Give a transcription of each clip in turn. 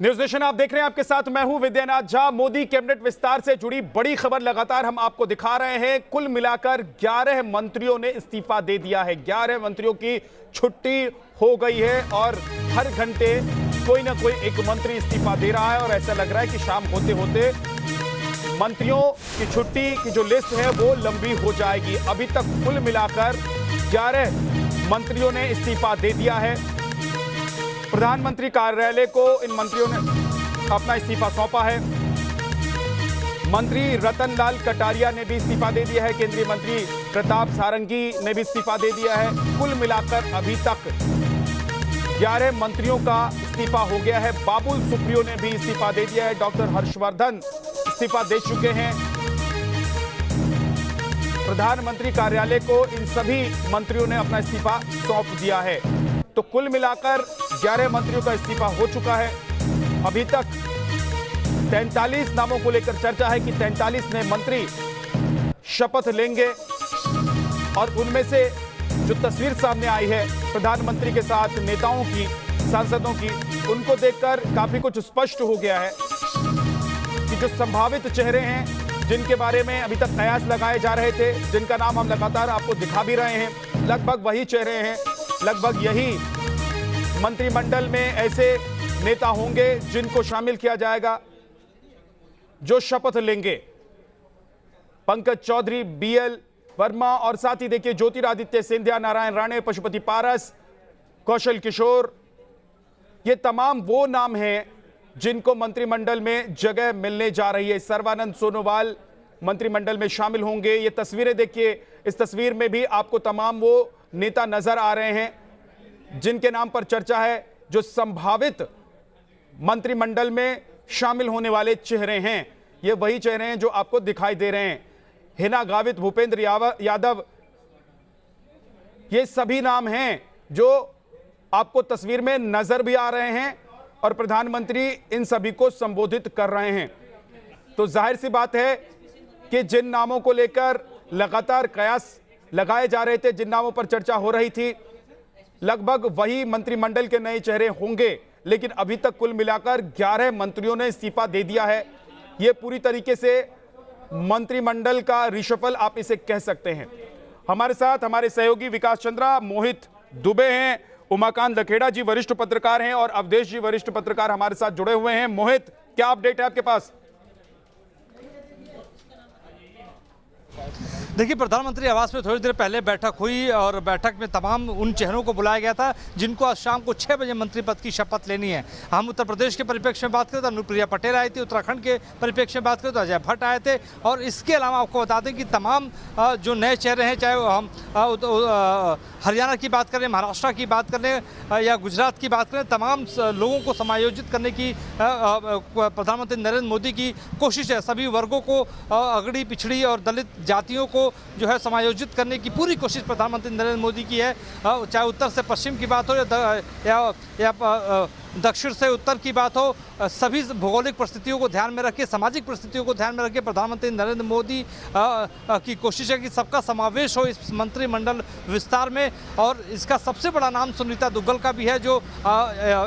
News nation आप देख रहे हैं, आपके साथ मैं हूं विद्यानाथ झा। मोदी कैबिनेट विस्तार से जुड़ी बड़ी खबर लगातार हम आपको दिखा रहे हैं। कुल मिलाकर 11 मंत्रियों ने इस्तीफा दे दिया है। 11 मंत्रियों की छुट्टी हो गई है और हर घंटे कोई ना कोई एक मंत्री इस्तीफा दे रहा है और ऐसा लग रहा है कि शाम होते होते मंत्रियों की छुट्टी की जो लिस्ट है वो लंबी हो जाएगी। अभी तक कुल मिलाकर 11 मंत्रियों ने इस्तीफा दे दिया है। प्रधानमंत्री कार्यालय को इन मंत्रियों ने अपना इस्तीफा सौंपा है। मंत्री रतन लाल कटारिया ने भी इस्तीफा दे दिया है। केंद्रीय मंत्री प्रताप सारंगी ने भी इस्तीफा दे दिया है। कुल मिलाकर अभी तक 11 मंत्रियों का इस्तीफा हो गया है। बाबुल सुप्रियो ने भी इस्तीफा दे दिया है। डॉक्टर हर्षवर्धन इस्तीफा दे चुके हैं। प्रधानमंत्री कार्यालय को इन सभी मंत्रियों ने अपना इस्तीफा सौंप दिया है। तो कुल मिलाकर 11 मंत्रियों का इस्तीफा हो चुका है। अभी तक 43 नामों को लेकर चर्चा है कि 43 नए मंत्री शपथ लेंगे और उनमें से जो तस्वीर सामने आई है प्रधानमंत्री के साथ नेताओं की, सांसदों की, उनको देखकर काफी कुछ स्पष्ट हो गया है कि जो संभावित चेहरे हैं जिनके बारे में अभी तक कयास लगाए जा रहे थे, जिनका नाम हम लगातार आपको दिखा भी रहे हैं, लगभग वही चेहरे हैं। लगभग यही मंत्रिमंडल में ऐसे नेता होंगे जिनको शामिल किया जाएगा, जो शपथ लेंगे। पंकज चौधरी, बीएल वर्मा और साथ ही देखिए ज्योतिरादित्य सिंधिया, नारायण राणे, पशुपति पारस, कौशल किशोर, ये तमाम वो नाम हैं जिनको मंत्रिमंडल में जगह मिलने जा रही है। सर्बानंद सोनोवाल मंत्रिमंडल में शामिल होंगे। ये तस्वीरें देखिए, इस तस्वीर में भी आपको तमाम वो नेता नजर आ रहे हैं जिनके नाम पर चर्चा है, जो संभावित मंत्रिमंडल में शामिल होने वाले चेहरे हैं। ये वही चेहरे हैं जो आपको दिखाई दे रहे हैं। हिना गावित, भूपेंद्र यादव, ये सभी नाम हैं जो आपको तस्वीर में नजर भी आ रहे हैं और प्रधानमंत्री इन सभी को संबोधित कर रहे हैं। तो जाहिर सी बात है कि जिन नामों को लेकर लगातार कयास लगाए जा रहे थे, जिन नामों पर चर्चा हो रही थी, लगभग वही मंत्रिमंडल के नए चेहरे होंगे। लेकिन अभी तक कुल मिलाकर 11 मंत्रियों ने इस्तीफा दे दिया है। यह पूरी तरीके से मंत्रिमंडल का रिशफल आप इसे कह सकते हैं। हमारे साथ हमारे सहयोगी विकास चंद्रा, मोहित दुबे हैं, उमाकांत लखेड़ा जी वरिष्ठ पत्रकार हैं और अवधेश जी वरिष्ठ पत्रकार हमारे साथ जुड़े हुए हैं। मोहित, क्या अपडेट है आपके पास? देखिए, प्रधानमंत्री आवास में थोड़ी देर पहले बैठक हुई और बैठक में तमाम उन चेहरों को बुलाया गया था जिनको आज शाम को 6 बजे मंत्री पद की शपथ लेनी है। हम उत्तर प्रदेश के परिप्रेक्ष्य में बात करें तो अनुप्रिया पटेल आई थी, उत्तराखंड के परिप्रेक्ष्य में बात करें तो अजय भट्ट आए थे और इसके अलावा आपको बता दें कि तमाम जो नए चेहरे हैं, चाहे हम हरियाणा की बात करें, महाराष्ट्र की बात करें या गुजरात की बात करें, तमाम लोगों को समायोजित करने की प्रधानमंत्री नरेंद्र मोदी की कोशिश है। सभी वर्गों को, अगड़ी पिछड़ी और दलित जातियों को जो है समायोजित करने की पूरी कोशिश प्रधानमंत्री नरेंद्र मोदी की है। चाहे उत्तर से पश्चिम की बात हो या दक्षिण से उत्तर की बात हो, सभी भौगोलिक परिस्थितियों को ध्यान में रखे, सामाजिक परिस्थितियों को ध्यान में रखे प्रधानमंत्री नरेंद्र मोदी की कोशिश है कि सबका समावेश हो इस मंत्रिमंडल विस्तार में। और इसका सबसे बड़ा नाम सुनीता दुग्गल का भी है, जो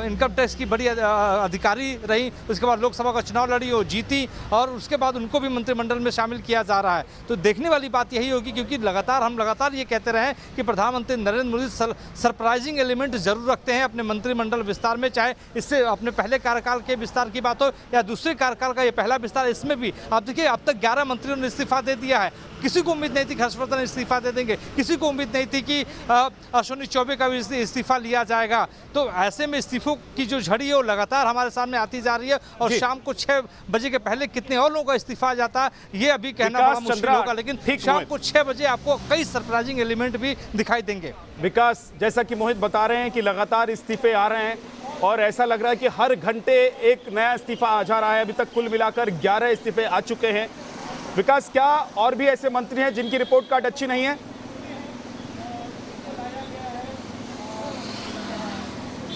इनकम टैक्स की बड़ी अधिकारी रही, उसके बाद लोकसभा का चुनाव लड़ी, वो जीती और उसके बाद उनको भी मंत्रिमंडल में शामिल किया जा रहा है। तो देखने वाली बात यही होगी, क्योंकि हम लगातार ये कहते रहे कि प्रधानमंत्री नरेंद्र मोदी सरप्राइजिंग एलिमेंट जरूर रखते हैं अपने मंत्रिमंडल विस्तार में, चाहे इससे अपने पहले कार्यकाल के विस्तार की बात हो या दूसरे कार्यकाल का ये पहला विस्तार, इसमें भी आप देखिए अब तक 11 मंत्रियों ने इस्तीफा दे दिया है। किसी को उम्मीद नहीं थी कि हर्षवर्धन इस्तीफा दे देंगे, किसी को उम्मीद नहीं थी कि अश्विनी चौबे का भी इस्तीफा लिया जाएगा। तो ऐसे में इस्तीफों की जो झड़ी है वो लगातार हमारे सामने आती जा रही है और शाम को 6 बजे के पहले कितने और लोगों का इस्तीफा जाता है ये अभी कहना बड़ा मुश्किल होगा, लेकिन शाम को 6 बजे आपको कई सरप्राइजिंग एलिमेंट भी दिखाई देंगे। विकास, जैसा कि मोहित बता रहे हैं कि लगातार इस्तीफे आ रहे हैं और ऐसा लग रहा है कि हर घंटे एक नया इस्तीफा आ जा रहा है। अभी तक कुल मिलाकर 11 इस्तीफे आ चुके हैं। विकास, क्या और भी ऐसे मंत्री हैं जिनकी रिपोर्ट कार्ड अच्छी नहीं है?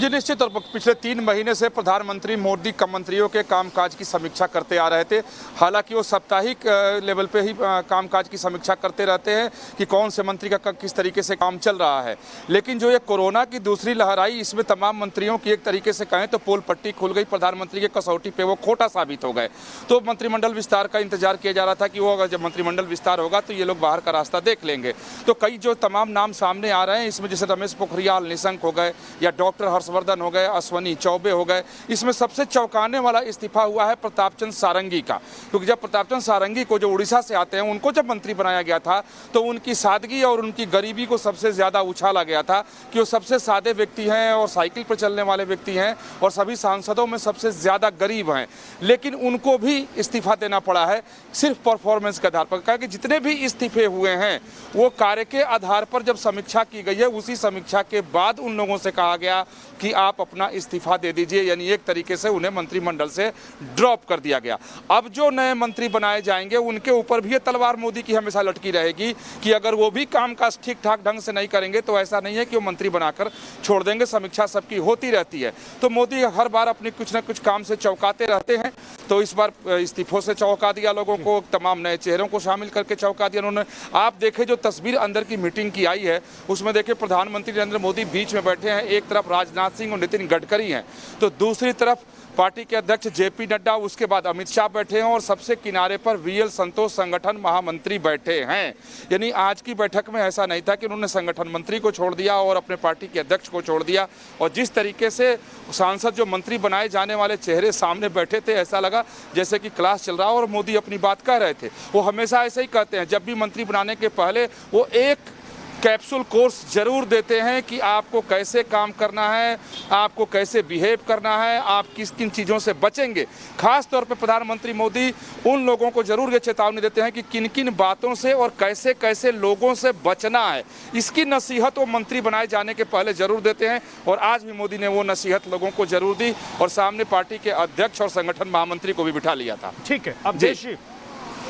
जी निश्चित तौर पर पिछले 3 महीने से प्रधानमंत्री मोदी कम मंत्रियों के कामकाज की समीक्षा करते आ रहे थे। हालांकि वो साप्ताहिक लेवल पे ही कामकाज की समीक्षा करते रहते हैं कि कौन से मंत्री का किस तरीके से काम चल रहा है। लेकिन जो ये कोरोना की दूसरी लहर आई, इसमें तमाम मंत्रियों की एक तरीके से कहें तो पोल पट्टी खुल गई। प्रधानमंत्री के कसौटी पे वो खोटा साबित हो गए। तो मंत्रिमंडल विस्तार का इंतजार किया जा रहा था कि वो अगर जब मंत्रिमंडल विस्तार होगा तो ये लोग बाहर का रास्ता देख लेंगे। तो कई जो तमाम नाम सामने आ रहे हैं, इसमें जैसे रमेश पोखरियाल निशंक हो गए या डॉक्टर हर्षवर्धन हो गए, अश्वनी चौबे हो गए। इसमें सबसे चौंकाने वाला इस्तीफा हुआ है प्रताप चंद्र सारंगी का, क्योंकि जब प्रताप चंद्र सारंगी को, जो उड़ीसा से आते हैं, उनको जब मंत्री बनाया गया था तो उनकी सादगी और उनकी गरीबी को सबसे ज़्यादा उछाला गया था कि वो सबसे सादे व्यक्ति हैं और साइकिल पर चलने वाले व्यक्ति हैं और सभी सांसदों में सबसे ज़्यादा गरीब हैं। लेकिन उनको भी इस्तीफा देना पड़ा है सिर्फ परफॉर्मेंस के आधार पर। कहा कि जितने भी इस्तीफे हुए हैं वो कार्य के आधार पर जब समीक्षा की गई है, उसी समीक्षा के बाद उन लोगों से कहा गया कि आप अपना इस्तीफा दे दीजिए, यानी एक तरीके से उन्हें मंत्रिमंडल से ड्रॉप कर दिया गया। अब जो नए मंत्री बनाए जाएंगे उनके ऊपर भी ये तलवार मोदी की हमेशा लटकी रहेगी कि अगर वो भी कामकाज ठीक ठाक ढंग से नहीं करेंगे तो ऐसा नहीं है कि वो मंत्री बनाकर छोड़ देंगे। समीक्षा सबकी होती रहती है। तो मोदी हर बार अपने कुछ न कुछ काम से चौंकाते रहते हैं। तो इस बार इस्तीफों से चौंका दिया लोगों को, तमाम नए चेहरों को शामिल करके चौंका दिया उन्होंने। आप देखें जो तस्वीर अंदर की मीटिंग की आई है उसमें देखिए प्रधानमंत्री नरेंद्र मोदी बीच में बैठे हैं, एक तरफ राजनाथ सिंह और नितिन गडकरी हैं, तो दूसरी तरफ पार्टी के अध्यक्ष जेपी नड्डा, उसके बाद अमित शाह बैठे हैं और सबसे किनारे पर वीएल संतोष संगठन महामंत्री बैठे हैं। यानी आज की बैठक में ऐसा नहीं था कि उन्होंने संगठन मंत्री को छोड़ दिया और अपने पार्टी के अध्यक्ष को छोड़ दिया। और जिस तरीके से सांसद जो मंत्री बनाए जाने वाले चेहरे सामने बैठे थे, ऐसा लगा जैसे कि क्लास चल रहा और मोदी अपनी बात कह रहे थे। वो हमेशा ऐसे ही कहते हैं, जब भी मंत्री बनाने के पहले वो एक कैप्सूल कोर्स जरूर देते हैं कि आपको कैसे काम करना है, आपको कैसे बिहेव करना है, आप किस किन चीज़ों से बचेंगे। खास तौर पे प्रधानमंत्री मोदी उन लोगों को जरूर ये चेतावनी देते हैं कि किन किन बातों से और कैसे कैसे लोगों से बचना है। इसकी नसीहत वो मंत्री बनाए जाने के पहले जरूर देते हैं और आज भी मोदी ने वो नसीहत लोगों को जरूर दी और सामने पार्टी के अध्यक्ष और संगठन महामंत्री को भी बिठा लिया था। ठीक है, अब देश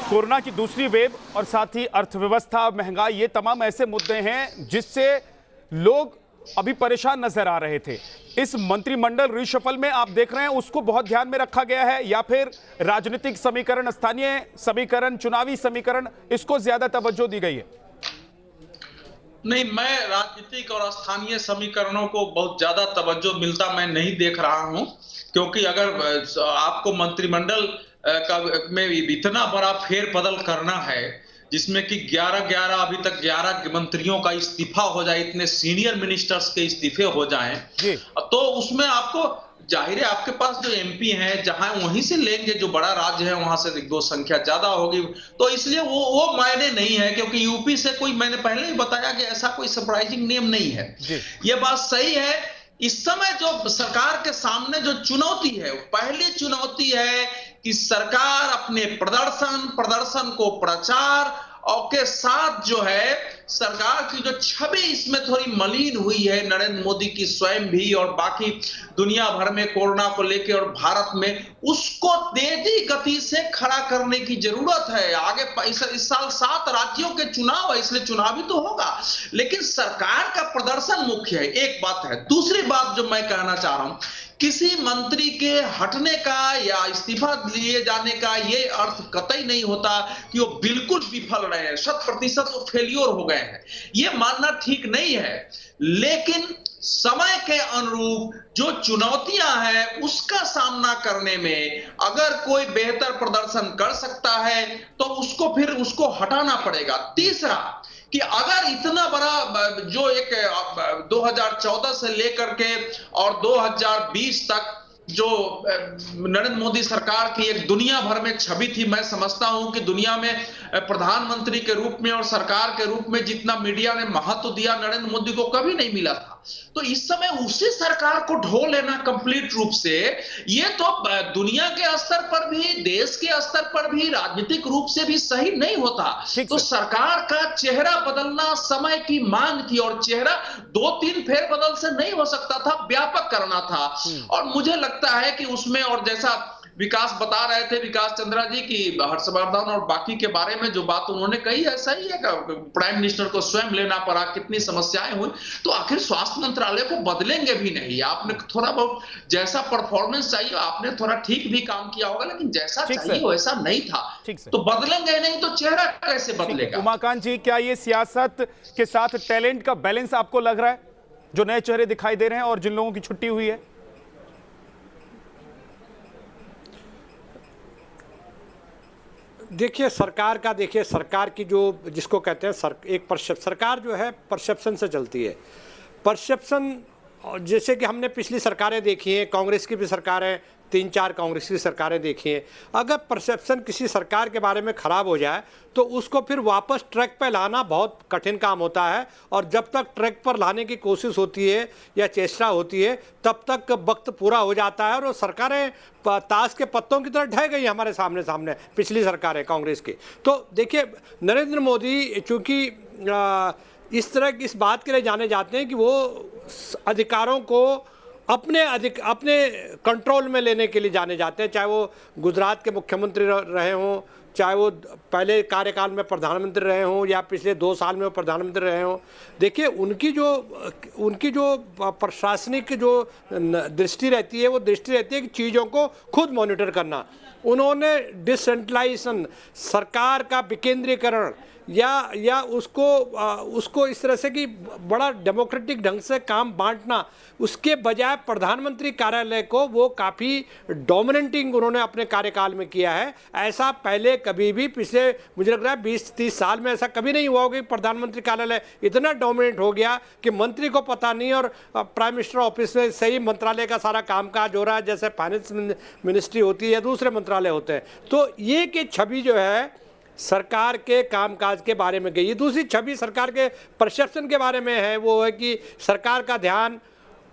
कोरोना की दूसरी वेव और साथ ही अर्थव्यवस्था, महंगाई, ये तमाम ऐसे मुद्दे हैं जिससे लोग अभी परेशान नजर आ रहे थे। इस मंत्रिमंडल रिशफल में आप देख रहे हैं उसको बहुत ध्यान में रखा गया है या फिर राजनीतिक समीकरण, स्थानीय समीकरण, चुनावी समीकरण, इसको ज्यादा तवज्जो दी गई है? नहीं, मैं राजनीतिक और स्थानीय समीकरणों को बहुत ज्यादा तवज्जो मिलता मैं नहीं देख रहा हूं, क्योंकि अगर आपको मंत्रिमंडल में इतना बड़ा फेरबदल करना है जिसमें कि 11 अभी तक 11 मंत्रियों का इस्तीफा हो जाए, इतने सीनियर मिनिस्टर्स के इस्तीफे हो जाएं, तो उसमें आपको जाहिर है आपके पास जो एमपी हैं जहां वहीं से लेंगे, जो बड़ा राज्य है वहां से 1-2 संख्या ज्यादा होगी, तो इसलिए वो मायने नहीं है। क्योंकि यूपी से कोई, मैंने पहले ही बताया कि ऐसा कोई सरप्राइजिंग नेम नहीं है। ये बात सही है। इस समय जो सरकार के सामने जो चुनौती है, पहली चुनौती है कि सरकार अपने प्रदर्शन को प्रचार और के साथ जो है सरकार की जो छवि इसमें थोड़ी मलिन हुई है, नरेंद्र मोदी की स्वयं भी और बाकी दुनिया भर में कोरोना को लेकर और भारत में, उसको तेजी गति से खड़ा करने की जरूरत है। आगे इस साल 7 राज्यों के चुनाव है, इसलिए चुनाव भी तो होगा, लेकिन सरकार का प्रदर्शन मुख्य है। एक बात है। दूसरी बात जो मैं कहना चाह रहा हूं, किसी मंत्री के हटने का या इस्तीफा लिए जाने का ये अर्थ कतई नहीं होता कि वो बिल्कुल विफल रहे हैं, 100% वो फेलियर हो गए हैं। ये मानना ठीक नहीं है, लेकिन समय के अनुरूप जो चुनौतियां हैं उसका सामना करने में अगर कोई बेहतर प्रदर्शन कर सकता है तो उसको हटाना पड़ेगा। तीसरा कि अगर इतना बड़ा जो एक 2014 से लेकर के और 2020 तक जो नरेंद्र मोदी सरकार की एक दुनिया भर में छवि थी, मैं समझता हूं कि दुनिया में प्रधानमंत्री के रूप में और सरकार के रूप में जितना मीडिया ने महत्व दिया नरेंद्र मोदी को कभी नहीं मिला था। तो इस समय उसी सरकार को ढो लेना कंप्लीट रूप से, ये तो दुनिया के स्तर पर भी, देश के स्तर पर भी, राजनीतिक रूप से भी सही नहीं होता। तो सरकार का चेहरा बदलना समय की मांग थी और चेहरा 2-3 फेरबदल से नहीं हो सकता था, व्यापक करना था। और मुझे लगता है कि उसमें, और जैसा विकास बता रहे थे, विकास चंद्रा जी, की हर्षवर्धन और बाकी के बारे में जो बात उन्होंने कही है सही है। प्राइम मिनिस्टर को स्वयं लेना पड़ा, कितनी समस्याएं हुई, तो आखिर स्वास्थ्य मंत्रालय को बदलेंगे भी नहीं। आपने थोड़ा बहुत जैसा परफॉर्मेंस चाहिए, आपने थोड़ा ठीक भी काम किया होगा, लेकिन जैसा चाहिए वैसा नहीं था, तो बदलेंगे नहीं तो चेहरा कैसे बदलेगा? उमाकांत जी, क्या ये सियासत के साथ टैलेंट का बैलेंस आपको लग रहा है, जो नए चेहरे दिखाई दे रहे हैं और जिन लोगों की छुट्टी हुई है? देखिए सरकार की जो जिसको कहते हैं एक सरकार जो है परसेप्शन से चलती है। परसेप्शन, जैसे कि हमने पिछली सरकारें देखी हैं, कांग्रेस की भी सरकारें, 3-4 कांग्रेस की सरकारें देखी हैं। अगर परसेप्शन किसी सरकार के बारे में ख़राब हो जाए तो उसको फिर वापस ट्रैक पर लाना बहुत कठिन काम होता है, और जब तक ट्रैक पर लाने की कोशिश होती है या चेष्टा होती है तब तक वक्त पूरा हो जाता है, और वो सरकारें ताश के पत्तों की तरह ढह गई हमारे सामने पिछली सरकारें कांग्रेस की। तो देखिए, नरेंद्र मोदी चूँकि इस बात के लिए जाने जाते हैं कि वो अधिकारों को अपने कंट्रोल में लेने के लिए जाने जाते हैं, चाहे वो गुजरात के मुख्यमंत्री रहे हों, चाहे वो पहले कार्यकाल में प्रधानमंत्री रहे हों, या पिछले 2 साल में वो प्रधानमंत्री रहे हों। देखिए, उनकी जो प्रशासनिक जो दृष्टि रहती है, वो दृष्टि रहती है कि चीज़ों को खुद मॉनिटर करना। उन्होंने डिसेंट्रलाइजेशन, सरकार का विकेंद्रीकरण या उसको इस तरह से कि बड़ा डेमोक्रेटिक ढंग से काम बांटना, उसके बजाय प्रधानमंत्री कार्यालय को वो काफ़ी डोमिनेटिंग उन्होंने अपने कार्यकाल में किया है। ऐसा पहले कभी भी पिछले मुझे लग रहा है 20-30 साल में ऐसा कभी नहीं हुआ होगा कि प्रधानमंत्री कार्यालय इतना डोमिनेट हो गया कि मंत्री को पता नहीं, और प्राइम मिनिस्टर ऑफिस में सही मंत्रालय का सारा कामकाज हो रहा है, जैसे फाइनेंस मिनिस्ट्री होती है या दूसरे मंत्रालय होते हैं। तो ये कि छवि जो है सरकार के कामकाज के बारे में गई। ये दूसरी छवि सरकार के परसेप्शन के बारे में है, वो है कि सरकार का ध्यान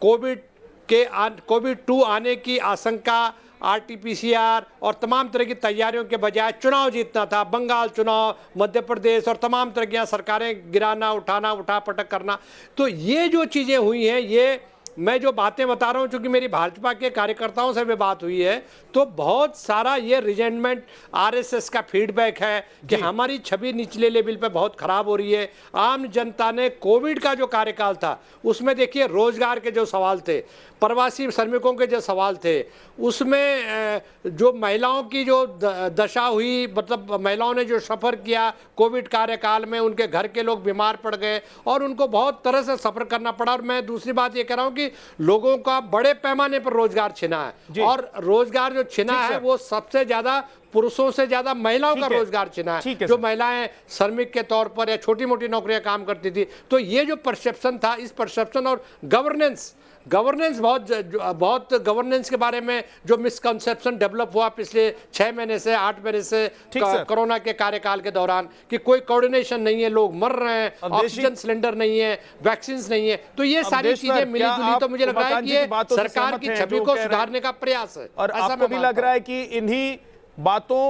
कोविड 2 आने की आशंका, RT-PCR और तमाम तरह की तैयारियों के बजाय चुनाव जीतना था। बंगाल चुनाव, मध्य प्रदेश और तमाम तरह की सरकारें गिराना, उठा पटक करना। तो ये जो चीज़ें हुई हैं, ये मैं जो बातें बता रहा हूँ, चूँकि मेरी भाजपा के कार्यकर्ताओं से भी बात हुई है, तो बहुत सारा ये रिजेंटमेंट RSS का फीडबैक है कि हमारी छवि निचले लेवल पे बहुत ख़राब हो रही है। आम जनता ने कोविड का जो कार्यकाल था उसमें देखिए रोजगार के जो सवाल थे, प्रवासी श्रमिकों के जो सवाल थे, उसमें जो महिलाओं की जो दशा हुई, मतलब महिलाओं ने जो सफ़र किया कोविड कार्यकाल में, उनके घर के लोग बीमार पड़ गए और उनको बहुत तरह से सफ़र करना पड़ा। और मैं दूसरी बात ये कह रहा हूँ कि लोगों का बड़े पैमाने पर रोजगार छिना है, और रोजगार जो छिना है वो सबसे ज़्यादा पुरुषों से ज्यादा महिलाओं का रोजगार छिना है, जो महिलाएं श्रमिक के तौर पर या छोटी मोटी नौकरियां काम करती थी। तो ये जो परसेप्शन था, इस परसेप्शन और गवर्नेंस बहुत गवर्नेंस के बारे में जो मिसकंसेप्शन डेवलप हुआ पिछले 6 महीने से 8 महीने से कोरोना के कार्यकाल के दौरान, कि कोई कोऑर्डिनेशन नहीं है, लोग मर रहे हैं, ऑक्सीजन सिलेंडर नहीं है, वैक्सीन नहीं है। तो ये सारी चीजें मिली जुली, तो मुझे लग रहा है कि ये सरकार की छवि को सुधारने का प्रयास है। और आपको भी लग रहा है कि इन्हीं बातों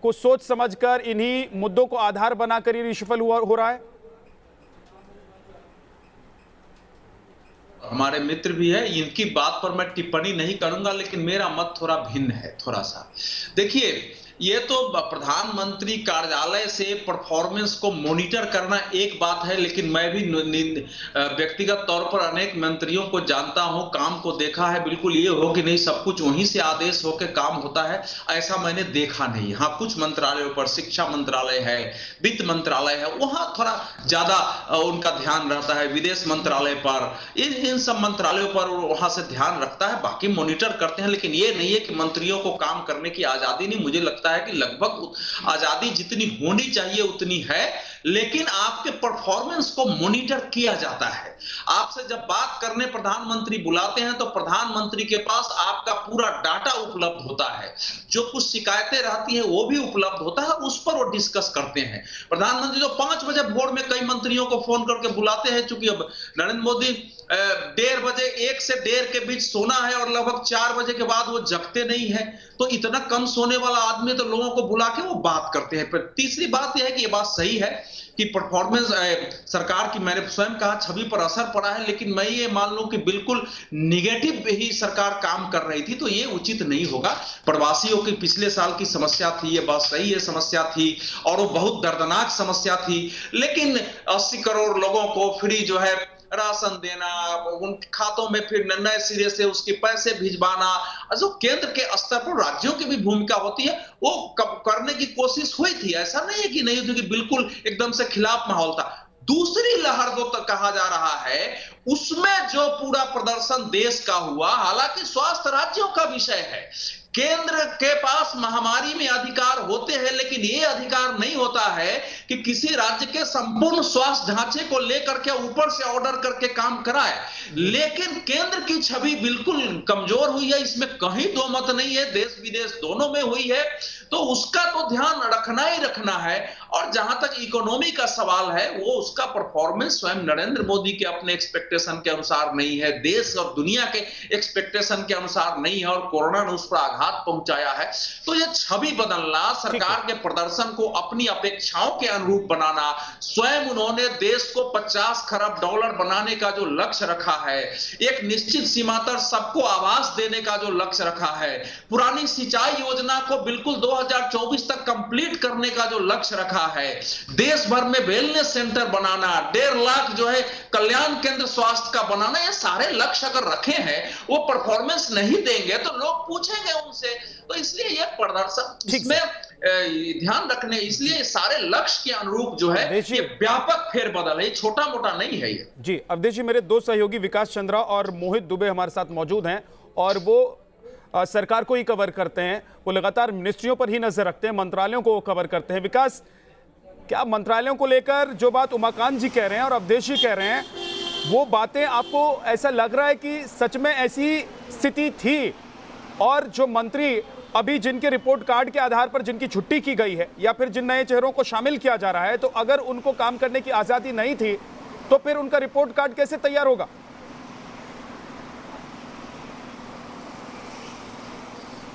को सोच समझकर, इन्हीं मुद्दों को आधार बनाकर ये रिशफल हो रहा है? हमारे मित्र भी है, इनकी बात पर मैं टिप्पणी नहीं करूंगा, लेकिन मेरा मत थोड़ा भिन्न है, थोड़ा सा। देखिए, ये तो प्रधानमंत्री कार्यालय से परफॉर्मेंस को मॉनिटर करना एक बात है, लेकिन मैं भी व्यक्तिगत तौर पर अनेक मंत्रियों को जानता हूं, काम को देखा है। बिल्कुल ये हो कि नहीं सब कुछ वहीं से आदेश होकर काम होता है, ऐसा मैंने देखा नहीं। हाँ, कुछ मंत्रालयों पर, शिक्षा मंत्रालय है, वित्त मंत्रालय है, वहां थोड़ा ज्यादा उनका ध्यान रहता है। विदेश मंत्रालय पर, इन सब मंत्रालयों पर वहां से ध्यान रखता है, बाकी मॉनिटर करते हैं। लेकिन ये नहीं है कि मंत्रियों को काम करने की आजादी नहीं। मुझे लगता है कि लगभग आजादी जितनी होनी चाहिए उतनी है, लेकिन आपके परफॉर्मेंस को मॉनिटर किया जाता है। आपसे जब बात करने प्रधानमंत्री बुलाते हैं तो प्रधानमंत्री के पास आपका पूरा डाटा उपलब्ध होता है, जो कुछ शिकायतें रहती हैं वो भी उपलब्ध होता है, उस पर वो डिस्कस करते हैं। प्रधानमंत्री तो 5 बजे भोर में कई मंत्रियों को फोन करके बुलाते हैं, चूंकि अब नरेंद्र मोदी 1:30 बजे 1 से 1:30 के बीच सोना है और लगभग 4 बजे के बाद वो जगते नहीं है, तो इतना कम सोने वाला आदमी तो लोगों को बुला के वो बात करते हैं। पर तीसरी बात यह है कि ये बात सही है कि परफॉर्मेंस सरकार की, मैंने स्वयं कहा, छवि पर असर पड़ा है, लेकिन मैं ये मान लूं कि बिल्कुल निगेटिव ही सरकार काम कर रही थी, तो ये उचित नहीं होगा। प्रवासियों की पिछले साल की समस्या थी, ये बात सही है, समस्या थी और वो बहुत दर्दनाक समस्या थी, लेकिन 80 करोड़ लोगों को फ्री जो है राशन देना, उन खातों में फिर नए सिरे से उसके पैसे भिजवाना, जो केंद्र के स्तर पर राज्यों की भी भूमिका होती है, वो करने की कोशिश हुई थी। ऐसा नहीं है कि नहीं थी, कि बिल्कुल एकदम से खिलाफ माहौल था। दूसरी लहर जो कहा जा रहा है, उसमें जो पूरा प्रदर्शन देश का हुआ, हालांकि स्वास्थ्य राज्यों का विषय है, केंद्र के पास महामारी में अधिकार होते हैं, लेकिन ये अधिकार नहीं होता है कि किसी राज्य के संपूर्ण स्वास्थ्य ढांचे को लेकर के ऊपर से ऑर्डर करके काम कराए। लेकिन केंद्र की छवि बिल्कुल कमजोर हुई है, इसमें कहीं दो मत नहीं है, देश विदेश दोनों में हुई है, तो उसका तो ध्यान रखना ही रखना है। और जहां तक इकोनॉमी का सवाल है, वो उसका परफॉर्मेंस स्वयं नरेंद्र मोदी के अपने एक्सपेक्टेशन के अनुसार नहीं है, देश और दुनिया के एक्सपेक्टेशन के अनुसार नहीं है, और कोरोना ने उस पर आघात पहुंचाया है। तो ये छवि बदलना, सरकार के प्रदर्शन को अपनी अपेक्षाओं के अनुरूप बनाना, स्वयं उन्होंने देश को 50 खरब डॉलर बनाने का जो लक्ष्य रखा है, एक निश्चित सीमा तक सबको आवास देने का जो लक्ष्य रखा है, पुरानी सिंचाई योजना को बिल्कुल 2024 तक कंप्लीट करने का जो लक्ष्य रखा है, देश भर में वेलनेस सेंटर बनाना, 1.5 लाख जो है कल्याण केंद्र स्वास्थ्य का बनाना, ये सारे लक्ष्य अगर रखे हैं, वो परफॉर्मेंस नहीं देंगे तो लोग पूछेंगे उनसे। तो इसलिए ये प्रदर्शन, इसमें ध्यान रखने, इसलिए सारे लक्ष्य के अनुरूप जो है ये व्यापक फेरबदल है, छोटा मोटा नहीं है ये। जी अवधेश जी, मेरे दो सहयोगी विकास चंद्रा और मोहित दुबे हमारे साथ मौजूद हैं, और वो सरकार को ही कवर करते हैं, वो लगातार मिनिस्ट्रियों पर ही नजर रखते हैं, मंत्रालयों को कवर करते हैं। विकास, क्या मंत्रालयों को लेकर जो बात उमाकांत जी कह रहे हैं और अवधेश जी कह रहे हैं, वो बातें आपको ऐसा लग रहा है कि सच में ऐसी स्थिति थी, और जो मंत्री अभी जिनके रिपोर्ट कार्ड के आधार पर जिनकी छुट्टी की गई है, या फिर जिन नए चेहरों को शामिल किया जा रहा है, तो अगर उनको काम करने की आजादी नहीं थी तो फिर उनका रिपोर्ट कार्ड कैसे तैयार होगा?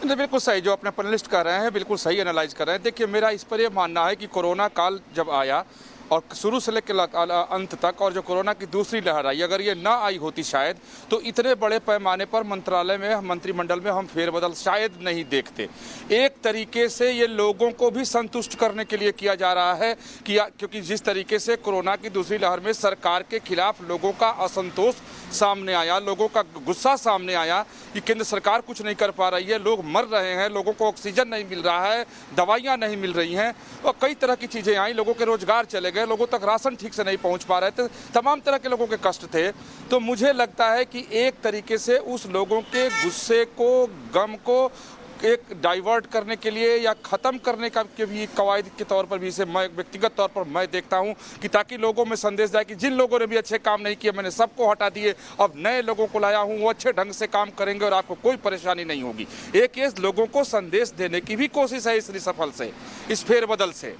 बिल्कुल सही जो अपने पैनलिस्ट कर रहे हैं, बिल्कुल सही एनालाइज कर रहे हैं। देखिए, मेरा इस पर यह मानना है कि कोरोना काल जब आया और शुरू से लेकर अंत तक, और जो कोरोना की दूसरी लहर आई, अगर ये ना आई होती शायद, तो इतने बड़े पैमाने पर मंत्रालय में, मंत्रिमंडल में हम फेरबदल शायद नहीं देखते। एक तरीके से ये लोगों को भी संतुष्ट करने के लिए किया जा रहा है कि क्योंकि जिस तरीके से कोरोना की दूसरी लहर में सरकार के खिलाफ लोगों का असंतोष सामने आया, लोगों का गुस्सा सामने आया कि केंद्र सरकार कुछ नहीं कर पा रही है, लोग मर रहे हैं, लोगों को ऑक्सीजन नहीं मिल रहा है, दवाइयाँ नहीं मिल रही हैं, और कई तरह की चीज़ें आई, लोगों के रोजगार चले गए, लोगों तक राशन ठीक से नहीं पहुंच पा रहे थे, तमाम तरह के लोगों के कष्ट थे। तो मुझे लगता है कि एक तरीके से उस लोगों के गुस्से को, गम को एक डाइवर्ट करने के लिए या ख़त्म करने का के भी कवायद के तौर पर भी इसे मैं व्यक्तिगत तौर पर मैं देखता हूं, कि ताकि लोगों में संदेश जाए कि जिन लोगों ने भी अच्छे काम नहीं किए, मैंने सबको हटा दिए, अब नए लोगों को लाया हूं, वो अच्छे ढंग से काम करेंगे और आपको कोई परेशानी नहीं होगी। एक ये लोगों को संदेश देने की भी कोशिश है इस रिसफल से, इस फेरबदल से।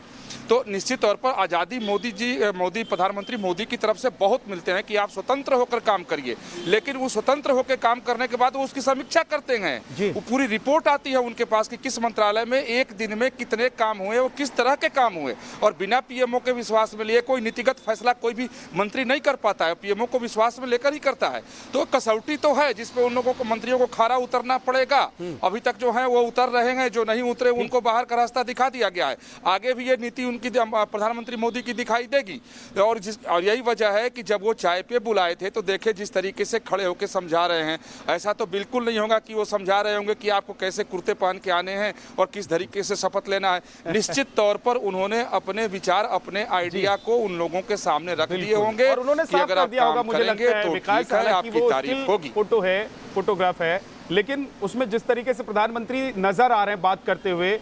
तो निश्चित तौर पर आज़ादी मोदी प्रधानमंत्री मोदी की तरफ से बहुत मिलते हैं कि आप स्वतंत्र होकर काम करिए, लेकिन वो स्वतंत्र होकर काम करने के बाद वो उसकी समीक्षा करते हैं, वो पूरी रिपोर्ट आती है उनके पास कि किस मंत्रालय में एक दिन में कितने काम हुए, वो किस तरह के काम हुए, और बिना पीएमओ के विश्वास में लिए कोई नीतिगत फैसला कोई भी मंत्री नहीं कर पाता है, पीएमओ को विश्वास में लेकर ही करता है। तो कसौटी तो है जिसपे उन लोगों को, मंत्रियों को खरा उतरना पड़ेगा। अभी तक जो है वो उतर रहे हैं, जो नहीं उतरे उनको बाहर का रास्ता दिखा दिया गया है। आगे भी ये नीति उनकी प्रधानमंत्री मोदी की दिखाई देगी, और यही वजह है कि जब वो चाय पे बुलाए थे तो देखे जिस तरीके से खड़े होकर समझा रहे हैं, ऐसा तो बिल्कुल नहीं होगा कि वो समझा रहे होंगे कि आपको कैसे कुर्ते पहन के आने हैं और किस तरीके से शपथ लेना है। निश्चित तौर पर उन्होंने अपने विचार, अपने आइडिया को उन लोगों के सामने रख दिए होंगे, और उन्होंने कि अगर आप काम करेंगे तो ठीक है, आपकी तारीफ होगी। फोटो है, फोटोग्राफ है, लेकिन उसमें जिस तरीके से प्रधानमंत्री नजर आ रहे हैं बात करते हुए,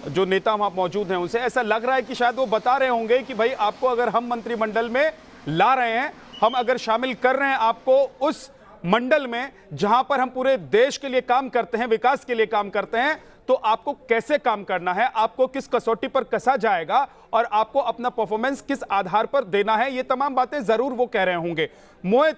जो नेता वहां मौजूद हैं उनसे ऐसा लग रहा है कि शायद वो बता रहे होंगे कि भाई आपको अगर हम मंत्रिमंडल में ला रहे हैं, हम अगर शामिल कर रहे हैं आपको उस मंडल में जहां पर हम पूरे देश के लिए काम करते हैं, विकास के लिए काम करते हैं, तो आपको कैसे काम करना है, आपको किस कसौटी पर कसा जाएगा और आपको अपना परफॉर्मेंस किस आधार पर देना है, ये तमाम बातें जरूर वो कह रहे होंगे। मोहित,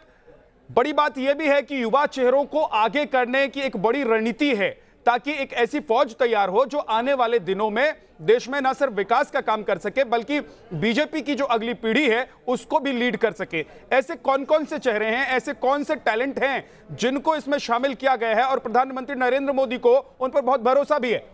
बड़ी बात यह भी है कि युवा चेहरों को आगे करने की एक बड़ी रणनीति है ताकि एक ऐसी फौज तैयार हो जो आने वाले दिनों में देश में ना सिर्फ विकास का काम कर सके बल्कि बीजेपी की जो अगली पीढ़ी है उसको भी लीड कर सके। ऐसे कौन कौन से चेहरे हैं, ऐसे कौन से टैलेंट हैं जिनको इसमें शामिल किया गया है और प्रधानमंत्री नरेंद्र मोदी को उन पर बहुत भरोसा भी है?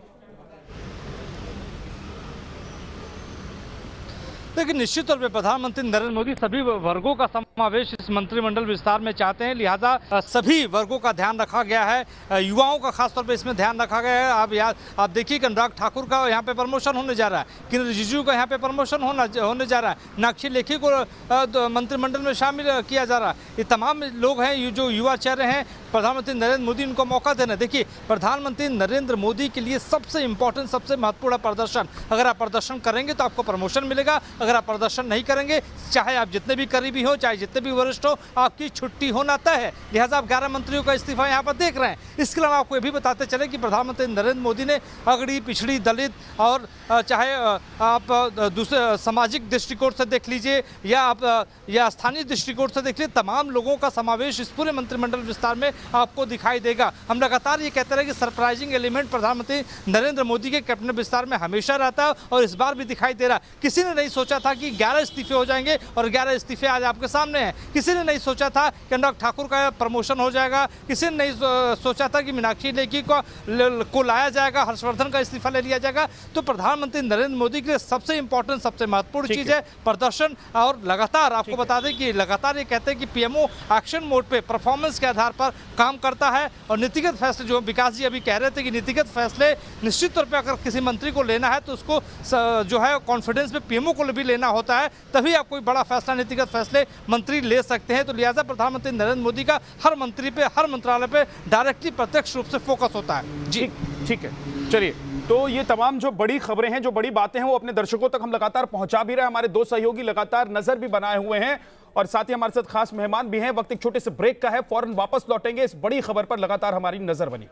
लेकिन निश्चित तौर पे प्रधानमंत्री नरेंद्र मोदी सभी वर्गों का समावेश इस मंत्रिमंडल विस्तार में चाहते हैं, लिहाजा सभी वर्गों का ध्यान रखा गया है, युवाओं का खासतौर पे इसमें ध्यान रखा गया है। आप देखिए कि अनुराग ठाकुर का यहाँ पे प्रमोशन होने जा रहा है, किरण रिजिजू का यहाँ पे प्रमोशन होने जा रहा है, मीनाक्षी लेखी को मंत्रिमंडल में शामिल किया जा रहा है। ये तमाम लोग हैं, ये जो युवा चेहरे हैं, प्रधानमंत्री नरेंद्र मोदी इनको मौका देना। देखिए, प्रधानमंत्री नरेंद्र मोदी के लिए सबसे इंपॉर्टेंट, सबसे महत्वपूर्ण प्रदर्शन। अगर आप प्रदर्शन करेंगे तो आपको प्रमोशन मिलेगा, अगर आप प्रदर्शन नहीं करेंगे, चाहे आप जितने भी करीबी हो, चाहे जितने भी वरिष्ठ हो, आपकी छुट्टी होना तय है। लिहाजा आप 11 मंत्रियों का इस्तीफा यहाँ पर देख रहे हैं। इसके अलावा आपको ये भी बताते चले कि प्रधानमंत्री नरेंद्र मोदी ने अगड़ी, पिछड़ी, दलित और चाहे आप दूसरे सामाजिक दृष्टिकोण से देख लीजिए या स्थानीय दृष्टिकोण से देख लीजिए, तमाम लोगों का समावेश इस पूरे मंत्रिमंडल विस्तार में आपको दिखाई देगा। हम लगातार ये कहते रहे कि सरप्राइजिंग एलिमेंट प्रधानमंत्री नरेंद्र मोदी के कैबिनेट विस्तार में हमेशा रहता है और इस बार भी दिखाई दे रहा। किसी ने नहीं सोचा था कि 11 इस्तीफे हो जाएंगे और 11 इस्तीफे आज आपके सामने हैं। किसी ने नहीं सोचा था कि अनुराग ठाकुर का प्रमोशन हो जाएगा, किसी ने नहीं सोचा था कि मीनाक्षी लेखी को लाया जाएगा, हर्षवर्धन का इस्तीफा ले लिया जाएगा। तो प्रधानमंत्री नरेंद्र मोदी के लिए सबसे इंपॉर्टेंट, सबसे महत्वपूर्ण चीज है प्रदर्शन। और लगातार आपको बता दें कि लगातार ये कहते हैं कि पीएमओ एक्शन मोड पे परफॉर्मेंस के आधार पर काम करता है और नीतिगत फैसले, जो विकास जी अभी कह रहे थे कि नीतिगत फैसले निश्चित तौर पे अगर किसी मंत्री को लेना है तो उसको जो है कॉन्फिडेंस में पीएमओ को भी लेना होता है, तभी आप कोई बड़ा फैसला, नीतिगत फैसले मंत्री ले सकते हैं। तो लिहाजा प्रधानमंत्री नरेंद्र मोदी का हर मंत्री पे, हर मंत्रालय पे डायरेक्टली, प्रत्यक्ष रूप से फोकस होता है। जी ठीक है, चलिए, तो ये तमाम जो बड़ी खबरें हैं, जो बड़ी बातें हैं, वो अपने दर्शकों तक हम लगातार पहुंचा भी रहे हैं। हमारे दो सहयोगी लगातार नजर भी बनाए हुए हैं और साथ ही हमारे साथ खास मेहमान भी हैं। वक्त एक छोटे से ब्रेक का है, फौरन वापस लौटेंगे। इस बड़ी खबर पर लगातार हमारी नजर बनी।